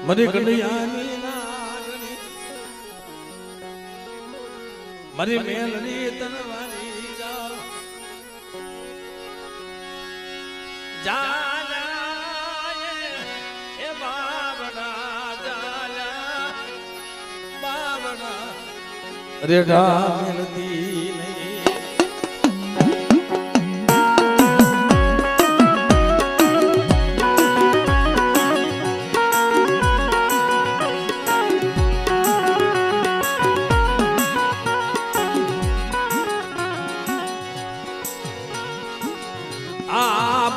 મરી કનૈયાની નાગણી મરી મેલડી તનવારી જાયા એ બાવડા જાયા બાવડા રેડા મેલડી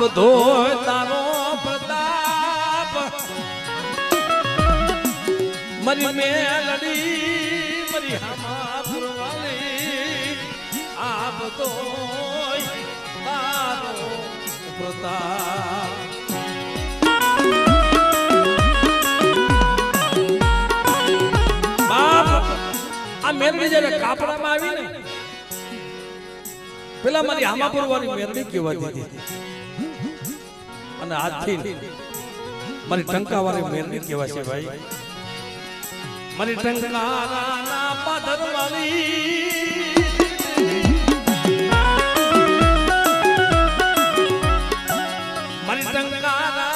બધો તારો પ્રતાપ મરી મેલડી મરી હામા પુરવાલી આ બધો તારો પ્રતાપ બાપ આ મેલડી જ્યારે કાપડામાં આવી ને પેલા મારી હામા પુરવાની મેલડી કહેવાતી હતી અને આજથી મારી ટંકાવાળી મેરડી કહેવાય છે ભાઈ મારી ટંકાના પાદરવાળી મારી ટંકાના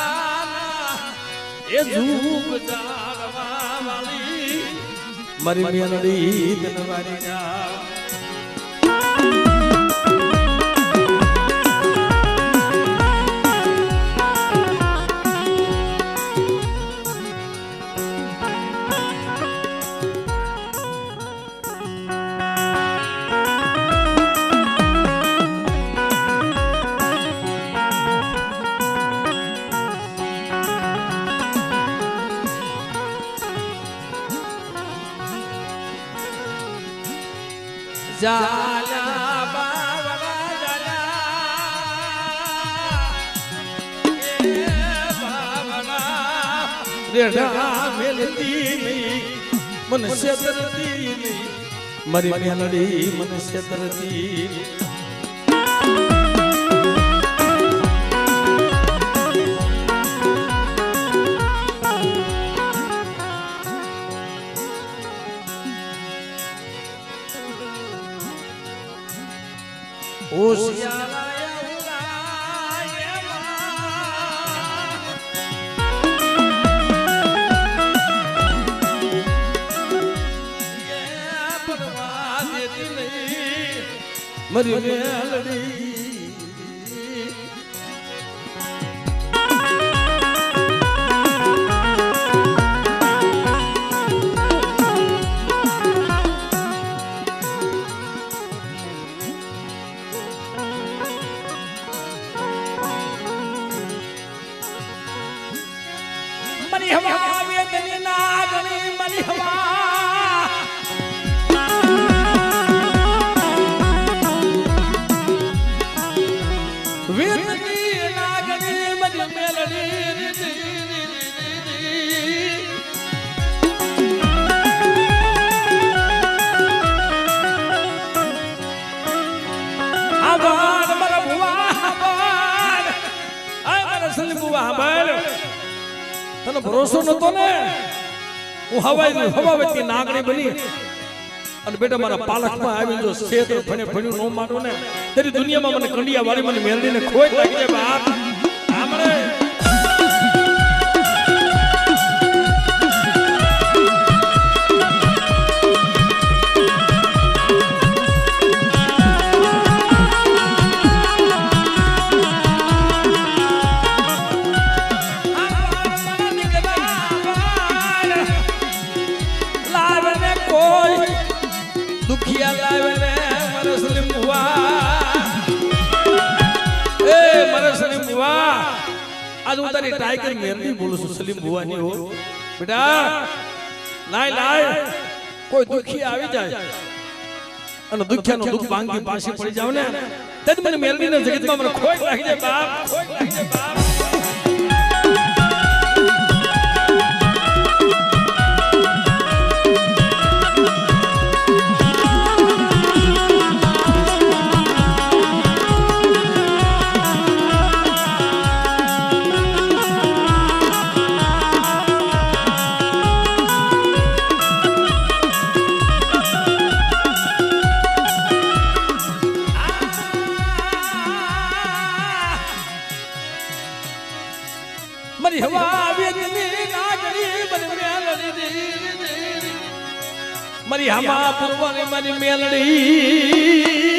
એ ઝૂક જાળવાવાળી મારી મેરડી તનવારી જા જાલા બાવડા જાલા એ બાવડા રેડા મેલતી મનુષ્ય તરતી મરી મેલડી મનુષ્ય તરતી મરી મેલડી મરી હવા વેદની નાગણી મરી હવા વેદની નાગણી મરી મેલડી આભાર મારા ભુવા આભાર આ મારા સલી ભુવા આભાર તને ભરોસો નતો ને હું હવાવેતી નાગણી બની અને બેટા મારા પાલકમાં આવી જો ક્ષેત્ર ફણે ફણ્યું નો માનો ને તેરી દુનિયામાં મને કંડિયા વાળી મને મેલડીને ખોટ લાગી જાય બાપ આમળે आज હું તારી ટાઈગર મેરડી બોલું છું સલીમ ભુવાની હો બેટા લાય કોઈ દુખી આવી જાય અને દુખ્યાનો દુખ ભાંગી પાછી પડી જાવ ને તે મને મેરડીના જગતમાં મને ખોટ લાગી જાય બાપ ખોટ લાગી જાય બાપ મારી હવા વેદની નાગરી મને મેલડી મારી હમા પૂર્વની મારી મેલડી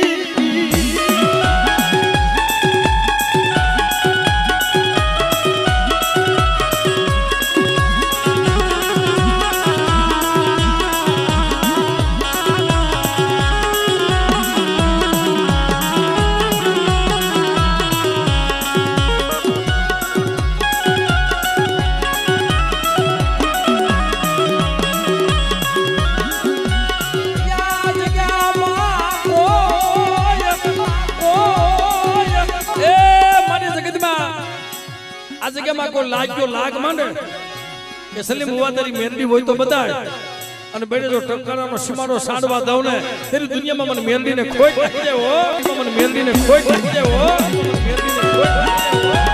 આ જગ્યામાં કોઈ લાગ્યો લાગ માંડે કે સલીમ હુવા તારી મેરડી હોય તો બતાય અને બેડે જો ટંકારાનો સીમાડો સાડવા દઉં ને તેરી દુનિયામાં મને મેરડીને ખોટ નાખી દેવો મને મેરડીને ખોટ નાખી દેવો મેરડીને ખોટ નાખી દેવો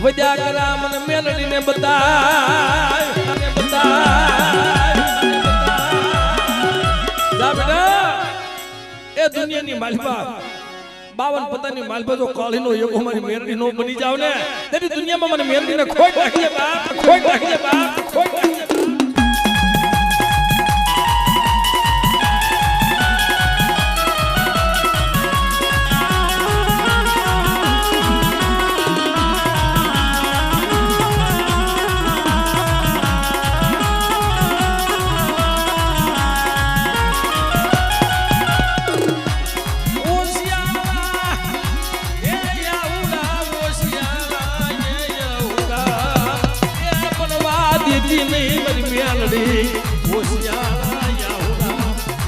વજા કરા મને મેલડીને બતાય મને બતાય જા બેટા એ દુનિયાની માલપા 52 પતાની માલપા જો કાળીનો એકો મારી મેરડી નો બની જાવ ને તેની દુનિયામાં મને મેરડીને ખોટ નાખી દે બાપ ખોટ નાખી દે બાપ ખોટ નાખી દે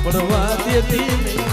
પડવા દેતી નહીં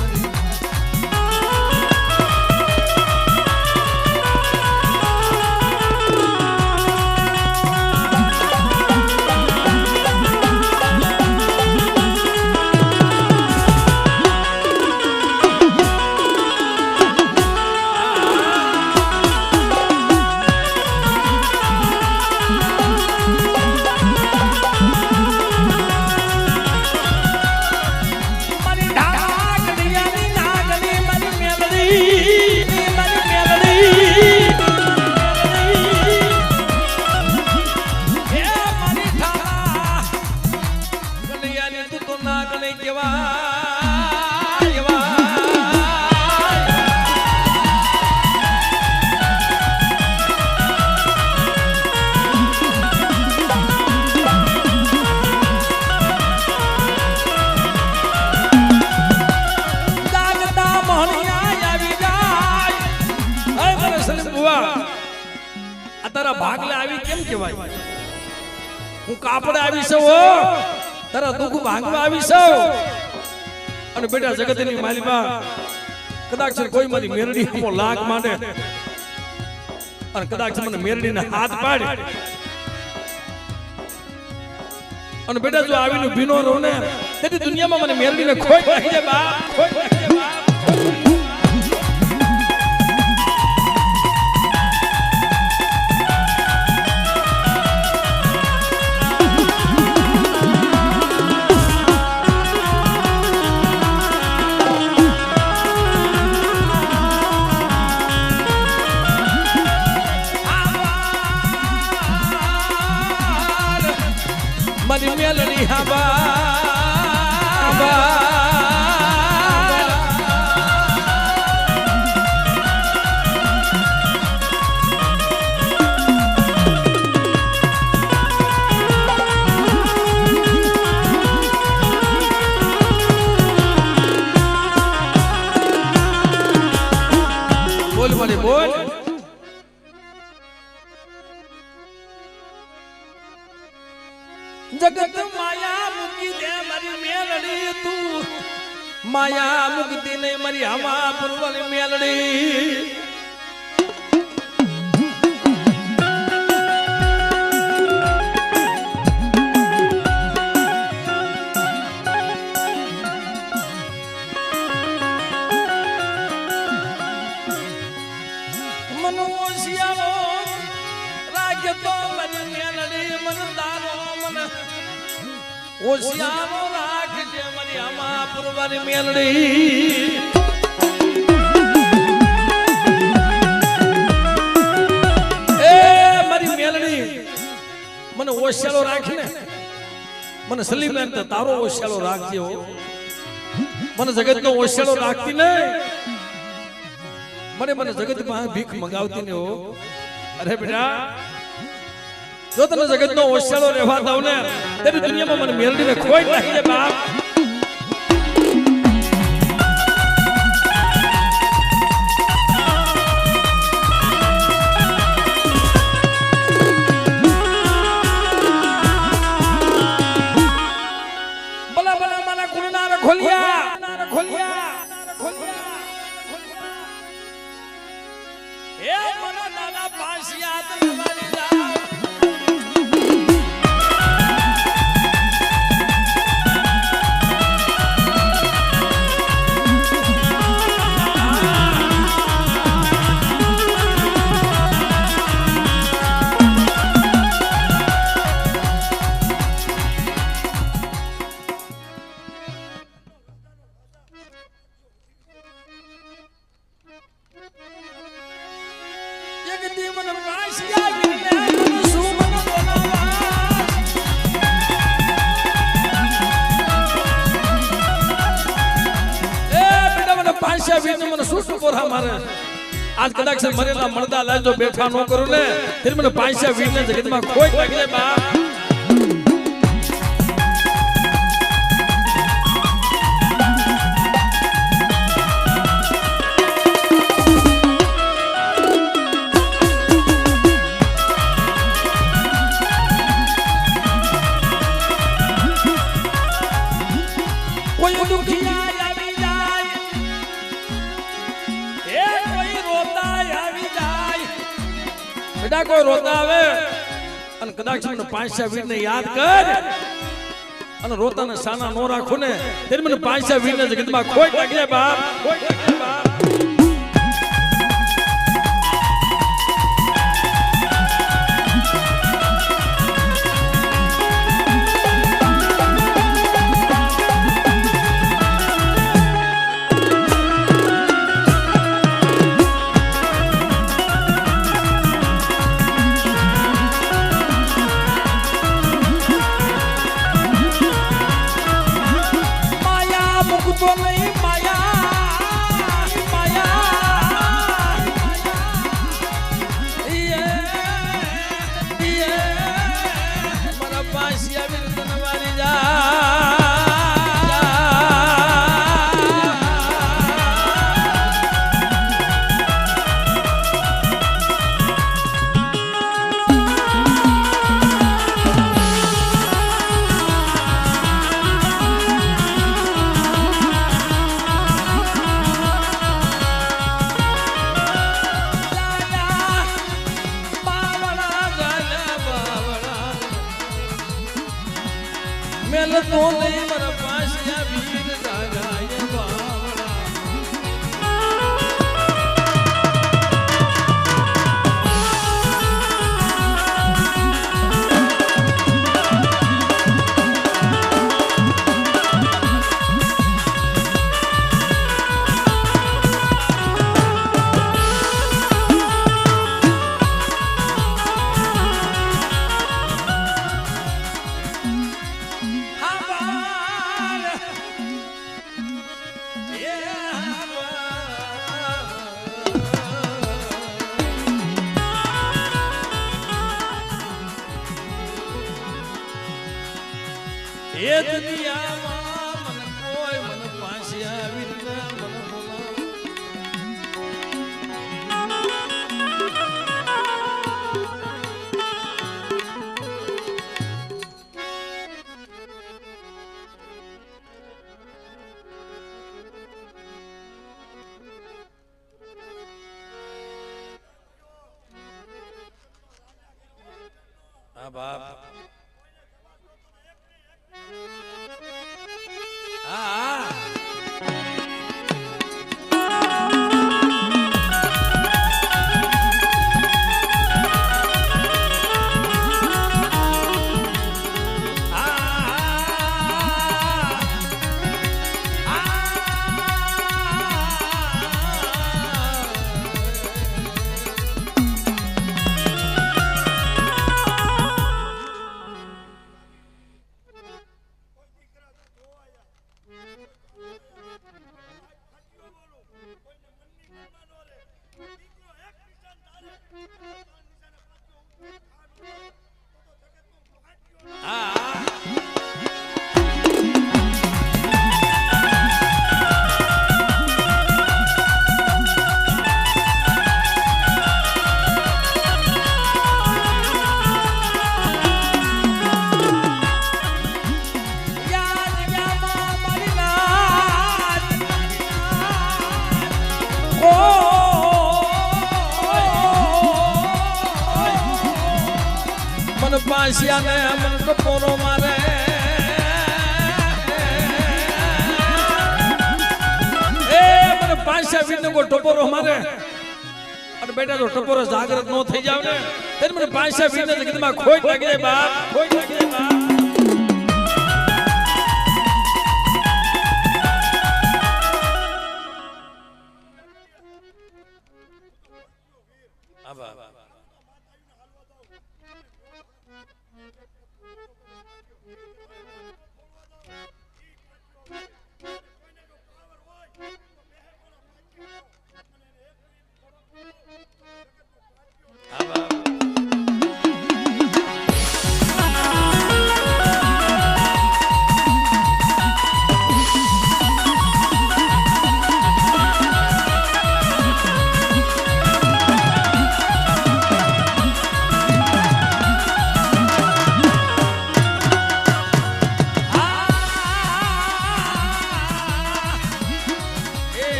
તારા ભાગલે આવી કેમ કહેવાય હું કાપડે આવી છું તારા દુઃખ ભાંગવા આવી છું અને બેટા જગતની માલિકા કદાચ કોઈ મારી મેરડી નો લાગ માંડે અને કદાચ મને મેરડીને હાથ પાડે અને બેટા જો આવીને ભીનો રહો ને તેથી દુનિયામાં મને મેરડીને ખોટ નાખી દે બાપ ખોટ નાખી દે બાપ મારી મેલડી હવા બોલ મને બોલ जगत माया मुक्ति दे मरी मेलड़ी तू माया मुक्ति ने मरी हमा पुरवल मेलड़ी ઓશિયારો રાખજે મારી આમાં પુરવાની મેલડી એ મારી મેલડી મને ઓશિયારો રાખને મને સલીમ એમ તારો ઓશિયારો રાખજે હો મને જગતનો ઓશિયારો રાખતી ને મને જગતમાં ભીખ મંગાવતી ને હો અરે બેટા જો તને જગતનો ઓશિયાળો રહેવા દઉં ને તેની દુનિયામાં મને મેલડીને ખોઈ નાખી દે બાપ ભલા ભલા મારા કુળના ખોલિયા એ મને દાદા પાસિયા તમારી જા આજ કદાચ મરેલા મળદા લાજો બેઠા ન કરું ને ફિર મને પાંચા વીર ને જગતમાં કોઈ લાગી જાય બાપ કોઈ દુખિયા આવી જાય એ કોઈ રોતા આવી જાય બેટા કોઈ રોતા આવે અને કદાચ મને પાંચા વીર ને યાદ કર અને રોતાને સાના નો રાખો ને ત્યારે મને પાંચા વીર ને જગતમાં કોઈ લાગી જાય બાપ કોઈ લાગી જાય બાપ મેલ તો નહીં મારા પાસિયા વીર જાગાય બાવળા એ દુનિયામાં મને કોઈ મને પાસે આવી ના મને હા બાપ પાસિયાને મન ટપોરો મારે એ મને પાસિયા વિને કો ટપોરો મારે અને બેટા તો ટપોરો જાગૃત નો થઈ જાવ ને તેને મને પાસિયા વિને કીધું માં ખોઈ લાગી જાય બાપ ખોઈ લાગી જાય બાપ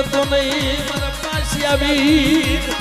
તો નહીં મારા પાસિયા વીર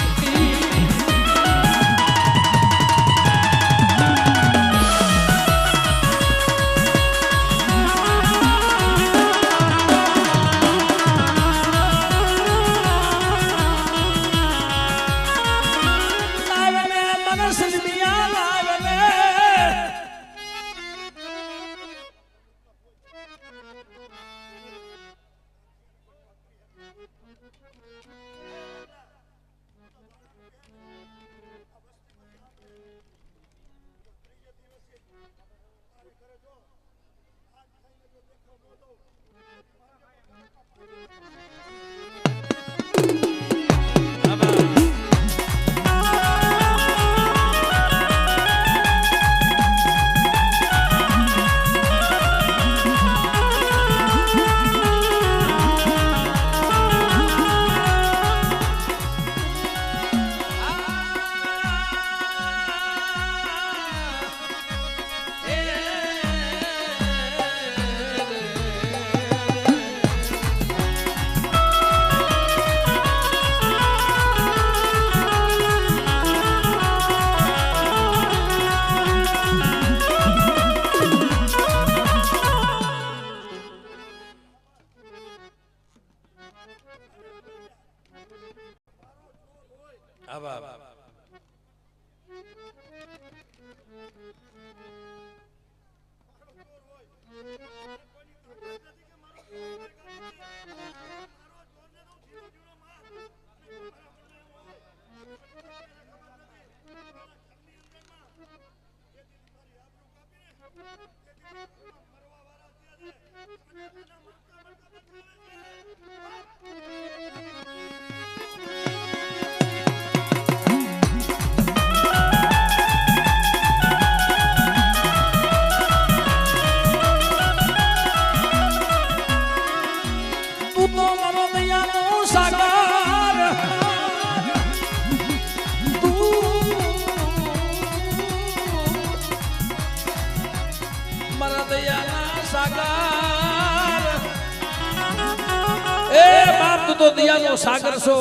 તો દિયાનો સાગર છો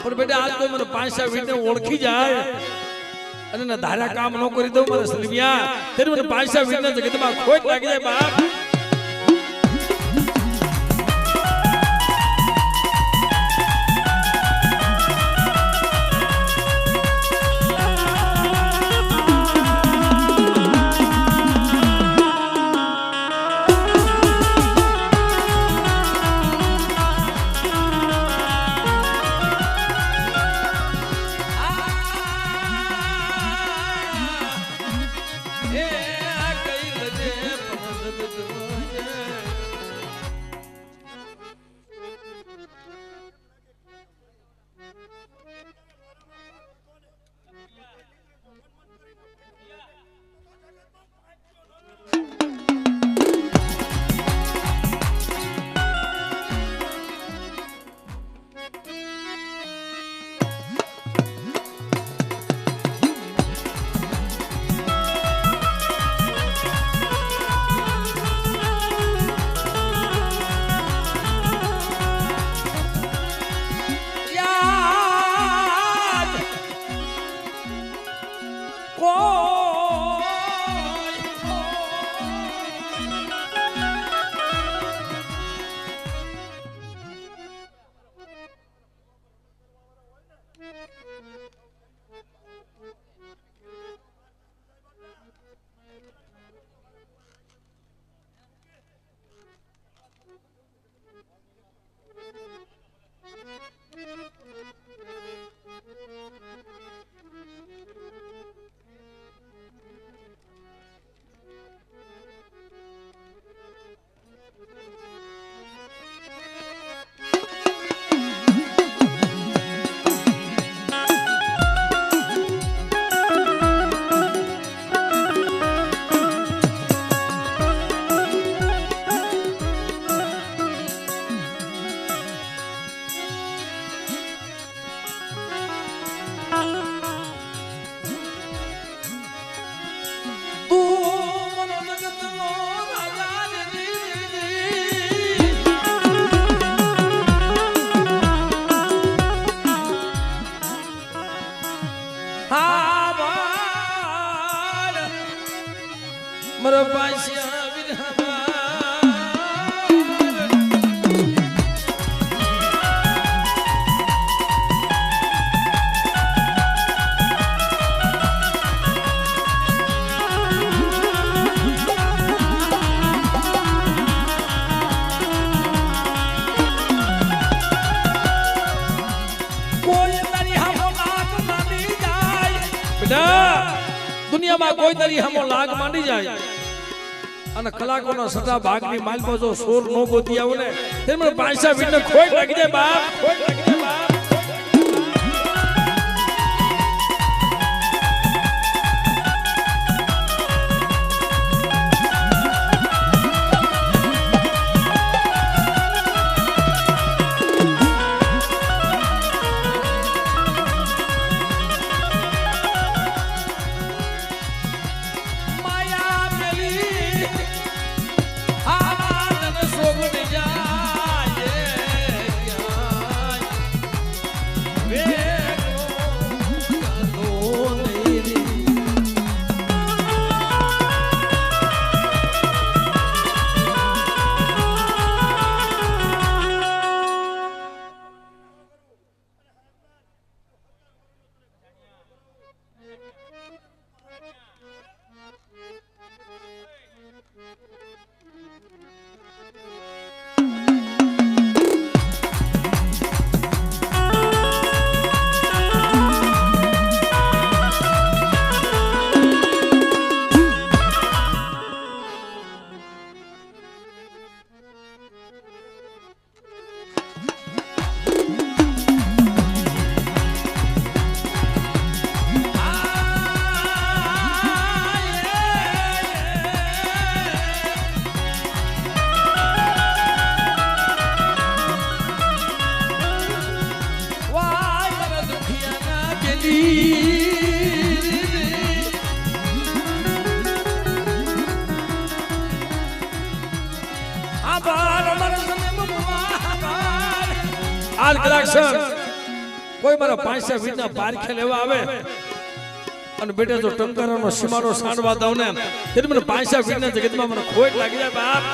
પણ બેટા આજ કોઈ મને પાંચા વીટને ઓળખી જાય અને ના ધારા કામ ન કરી દઉં મારા સલમિયા તેરે મને પાંચા વીટને જગતમાં ખોટ લાગી જાય બાપ દુનિયામાં કોઈ તારી હામો લાગ માંડી જાય અને કલાકોનો સટા ભાગની માલપો જો સોર નો ગોતી આવો ને તેમને પાછા વિને ખોટ લાગી જાય બાપ, ખોટ લાગી જાય બાપ. કોઈ મારા પાંચસા વીરના પારખે લેવા આવે અને બેટા જો ટંકારાનો સીમાડો સાંડવા દઉં ને તેથી મને પાંચસા વીરના જગતમાં મને ખોટ લાગી જાય બાપ.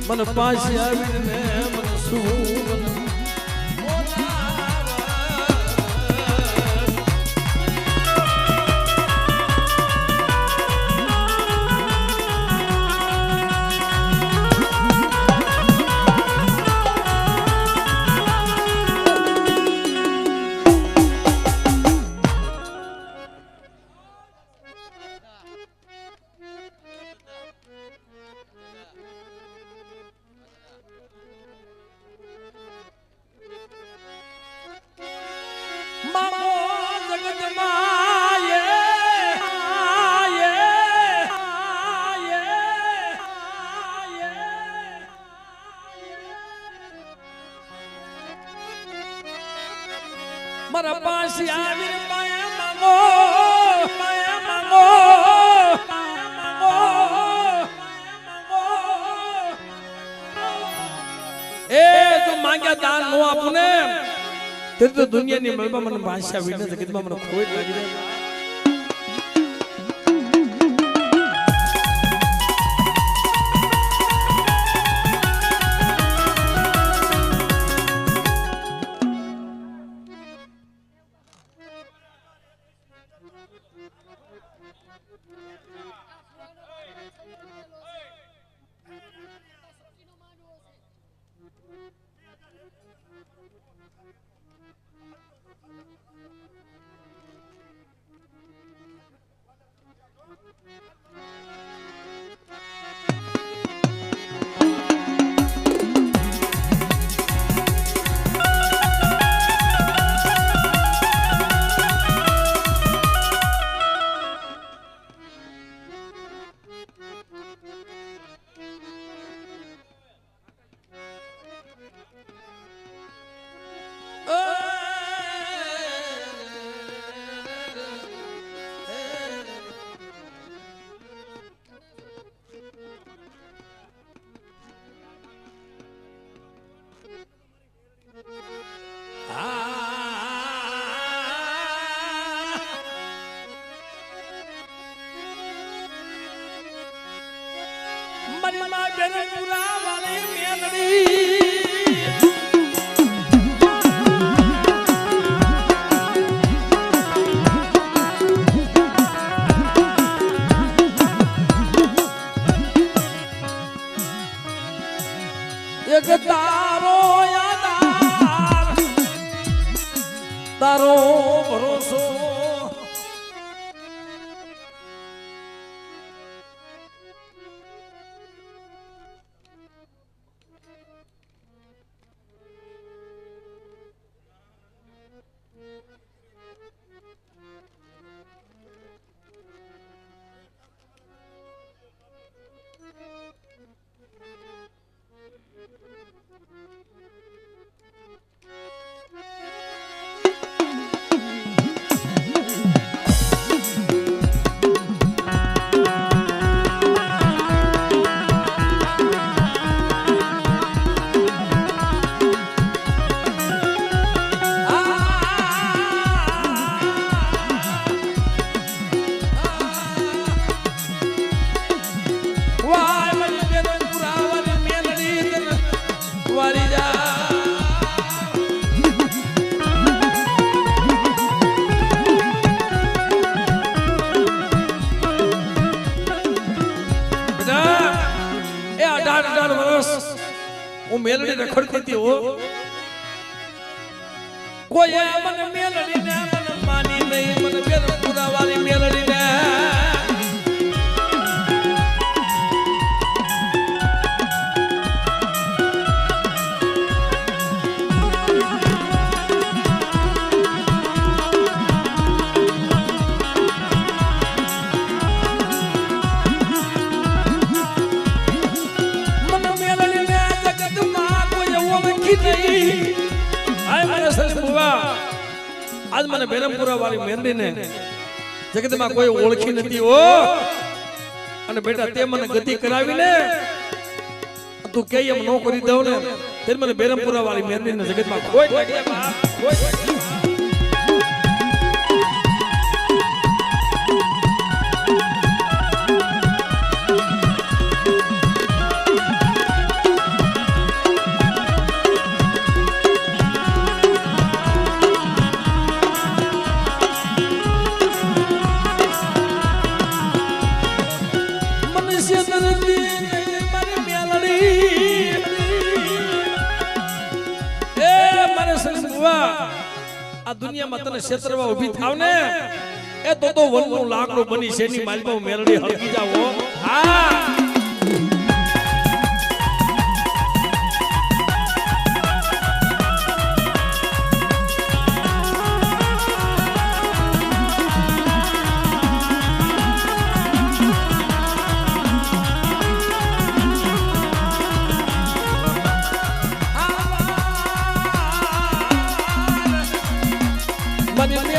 મને પાછી આવીને મને શું મારા પાસે આવીને માયા માંગો એ જો માંગ્યા દાન નો આપું ને તે તો દુનિયાની મલબા મને ભાષા વિને જગતમાં મને ખોટ લાગી જાય. મારી માં બેન પુરા વાળી મેલડી એક તારો યાદાર તારો ભરોસો હું મેલડી રખડતી હતી હો કોઈ મને મેલડી ને મને માની નહીં મને બેન પુરા વાળી મેલડી ને આજ મને બેરમપુરા વાળી મેરડી ને જગતમાં કોઈ ઓળખી નથી હો અને બેટા તે મને ગતિ કરાવી ને તું કે એમ નો કરી દઉં ને તે મને બેરમપુરા વાળી મેરડી ને જગતમાં કોઈ લાગે કોઈ આ દુનિયામાં તને ક્ષેત્રમાં ઊભી થાવ ને એ તો વનનું લાકડું બની શેની માલમાં મેલડી હળગી જાવ હા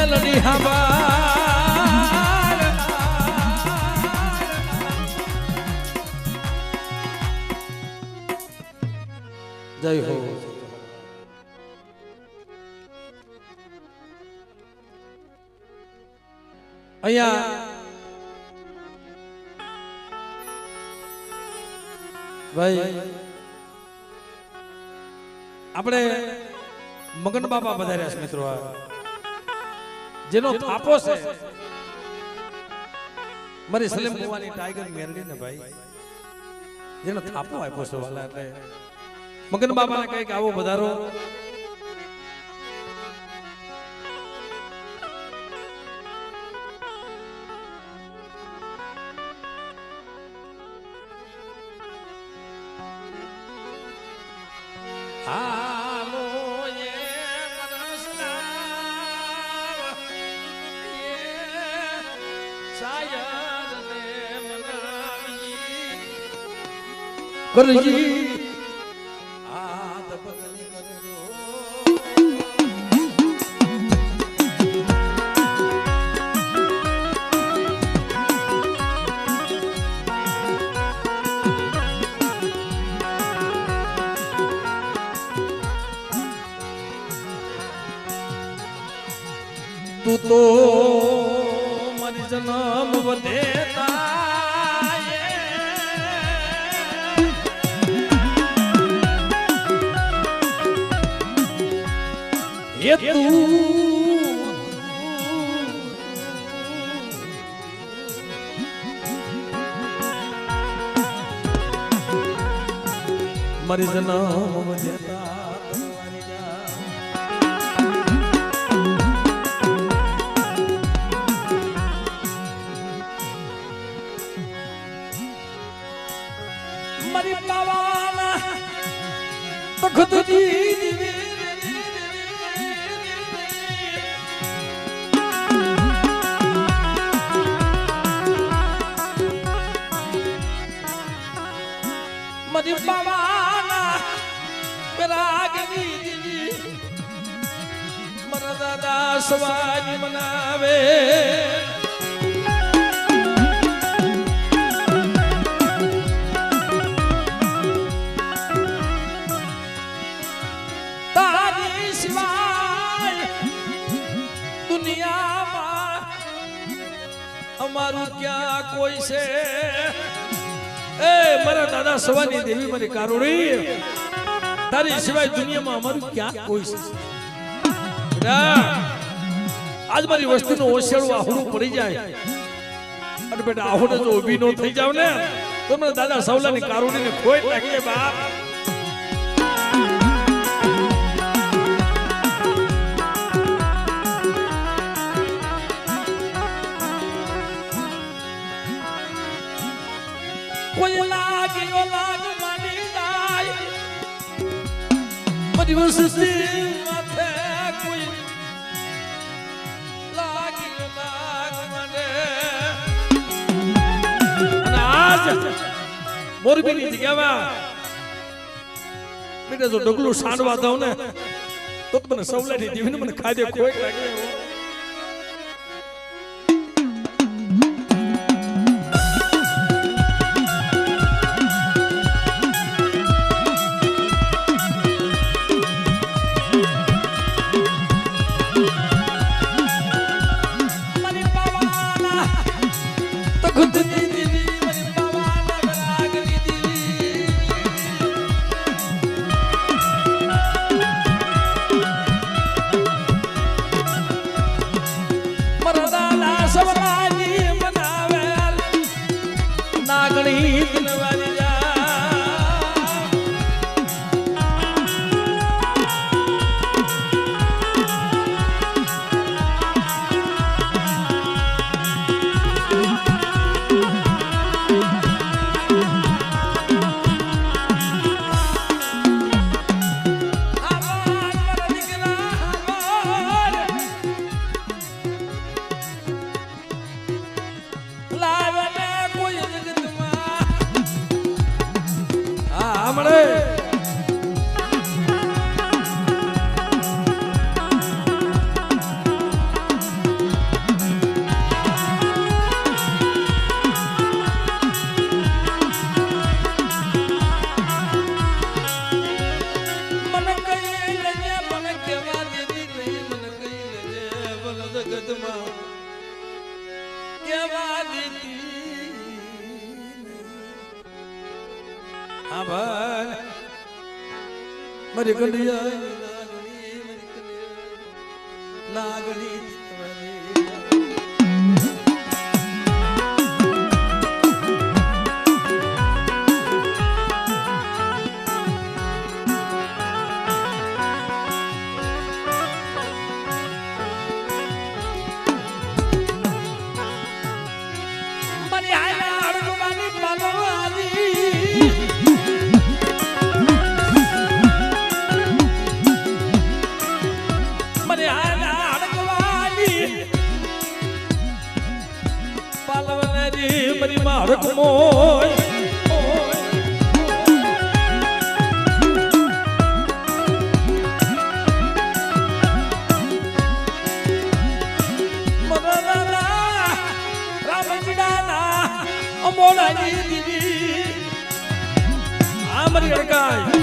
મેલડી હવાર જય હો અહીંયા ભાઈ આપણે મગન બાપા પધાર્યા છે મિત્રો જેનો થાપો છે મારી સલીમ બુવાની ટાઈગર મેરડી ને ભાઈ જેનો થાપો આપ્યો છે વાલા એટલે મગન બાબાને કઈક આવો વધારો કરજી આદ બગની કરજો તું તો મારી જન્મ વધેતા એ તું મારી જન્મ વધેતા મારી પાવાના તખત દી મારી પાવાના રાગની દીદી મારા દાદા સવારી મનાવે તારી સિવાય દુનિયામાં અમારું ક્યાં કોઈ છે એ મારા દાદા સવાની દેવી મારી કારુણી તારી સિવાય દુનિયામાં અમારું ક્યાં કોઈ છે આજ મારી વસ્તીનો ઓશેળું આહુડું પડી જાય અને બેટા આહુડે જો ઊભી ન થઈ જાવ ને તો મને દાદા સવલાની કારુણીને ખોઈ નાખીએ બાપ કોઈ લાગ્યો લાગ માની જાય મારી વસ્તી માથે કોઈ લાગ્યો લાગ મને અને આજ મોરબીની જગ્યામાં બેટા જો ડગલું સાંડવા દઉં ને તો મને સવલાની દેવીને મને ખાધે ખોઈ લાગે નાગણી દિલવારી મારી કંડિયા નાગણી મારી આયા અડગવાની પાલવાની મારી મારક મોય રામજીડાના અમોડાની દીદી આ મારી અડકાય